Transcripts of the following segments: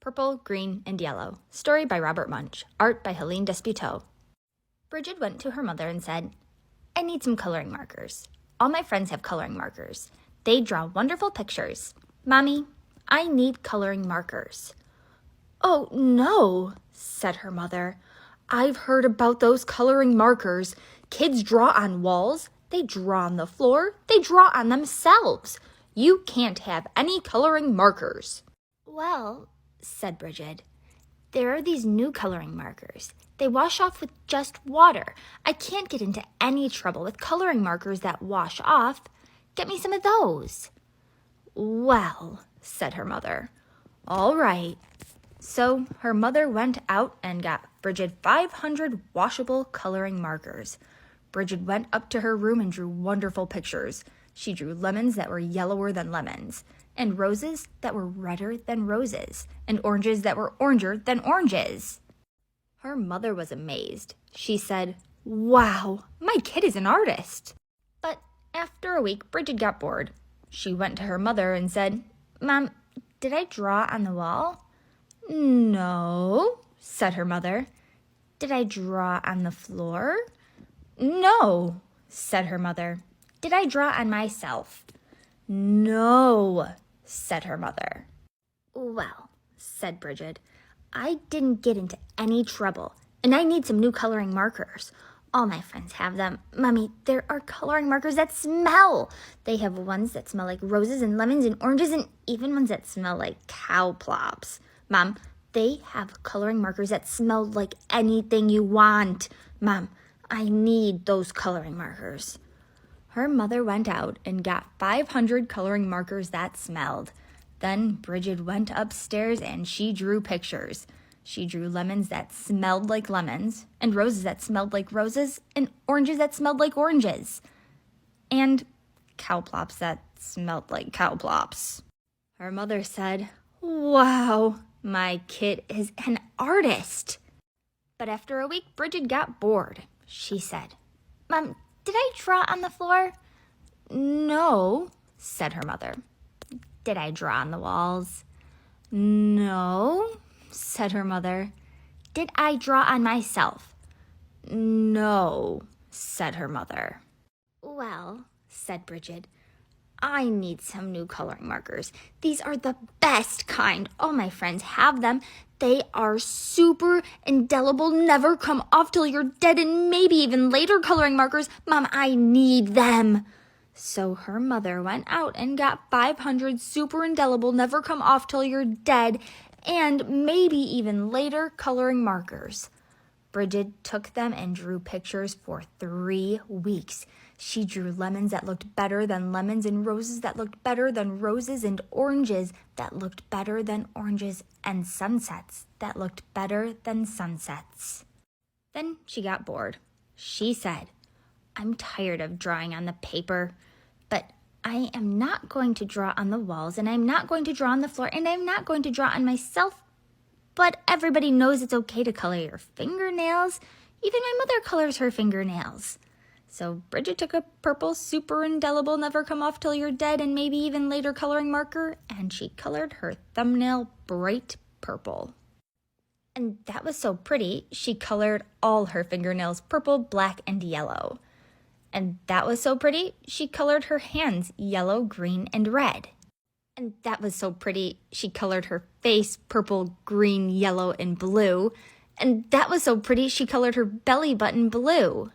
Purple, Green, and Yellow. Story by Robert Munch. Art by Helene Desputeaux. Bridget went to her mother and said, "I need some coloring markers. All my friends have coloring markers. They draw wonderful pictures. Mommy, I need coloring markers." "Oh, no," said her mother. "I've heard about those coloring markers. Kids draw on walls. They draw on the floor. They draw on themselves. You can't have any coloring markers." "Well," said Bridget, "there are these new coloring markers. They wash off with just water. I can't get into any trouble with coloring markers that wash off. Get me some of those." "Well," said her mother, "all right." So her mother went out and got Bridget 500 washable coloring markers. Bridget went up to her room and drew wonderful pictures. She drew lemons that were yellower than lemons, and roses that were redder than roses, and oranges that were oranger than oranges. Her mother was amazed. She said, "Wow, my kid is an artist." But after a week, Bridget got bored. She went to her mother and said, "Mom, did I draw on the wall?" "No," said her mother. "Did I draw on the floor?" "No," said her mother. "Did I draw on myself?" "No," said her mother. "Well," said Bridget, "I didn't get into any trouble, and I need some new coloring markers. All my friends have them. Mommy, there are coloring markers that smell. They have ones that smell like roses and lemons and oranges, and even ones that smell like cow plops. Mom, they have coloring markers that smell like anything you want. Mom, I need those coloring markers." Her mother went out and got 500 coloring markers that smelled. Then Bridget went upstairs and she drew pictures. She drew lemons that smelled like lemons, and roses that smelled like roses, and oranges that smelled like oranges, and cow plops that smelled like cow plops. Her mother said, "Wow, my kid is an artist." But after a week, Bridget got bored. She said, "Mom, did I draw on the floor?" "No," said her mother. "Did I draw on the walls?" "No," said her mother. "Did I draw on myself?" "No," said her mother. "Well," said Bridget, "I need some new coloring markers. These are the best kind. All my friends have them. They are super indelible, never come off till you're dead, and maybe even later coloring markers. Mom, I need them." So her mother went out and got 500 super indelible, never come off till you're dead, and maybe even later coloring markers. Bridget took them and drew pictures for 3 weeks. She drew lemons that looked better than lemons, and roses that looked better than roses, and oranges that looked better than oranges, and sunsets that looked better than sunsets. Then she got bored. She said, "I'm tired of drawing on the paper, but I am not going to draw on the walls, and I'm not going to draw on the floor, and I'm not going to draw on myself. But everybody knows it's okay to color your fingernails. Even my mother colors her fingernails." So Bridget took a purple, super indelible, never come off till you're dead, and maybe even later coloring marker, and she colored her thumbnail bright purple. And that was so pretty, she colored all her fingernails purple, black, and yellow. And that was so pretty, she colored her hands yellow, green, and red. And that was so pretty, she colored her face purple, green, yellow, and blue. And that was so pretty, she colored her belly button blue.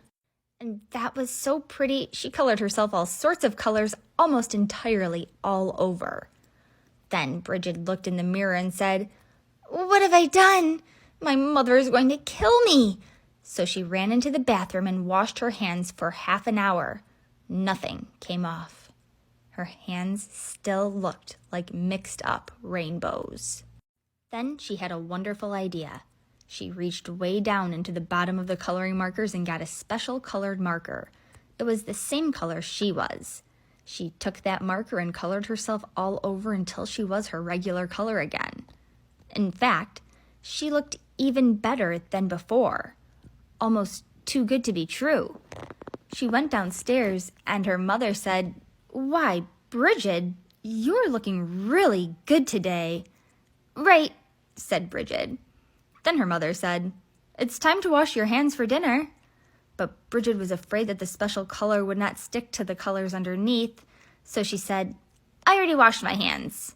And that was so pretty, she colored herself all sorts of colors, almost entirely all over. Then Bridget looked in the mirror and said, "What have I done? My mother is going to kill me." So she ran into the bathroom and washed her hands for half an hour. Nothing came off. Her hands still looked like mixed up rainbows. Then she had a wonderful idea. She reached way down into the bottom of the coloring markers and got a special colored marker. It was the same color she was. She took that marker and colored herself all over until she was her regular color again. In fact, she looked even better than before. Almost too good to be true. She went downstairs and her mother said, "Why, Bridget, you're looking really good today." "Right," said Bridget. Then her mother said, "It's time to wash your hands for dinner." But Bridget was afraid that the special color would not stick to the colors underneath, so she said, "I already washed my hands."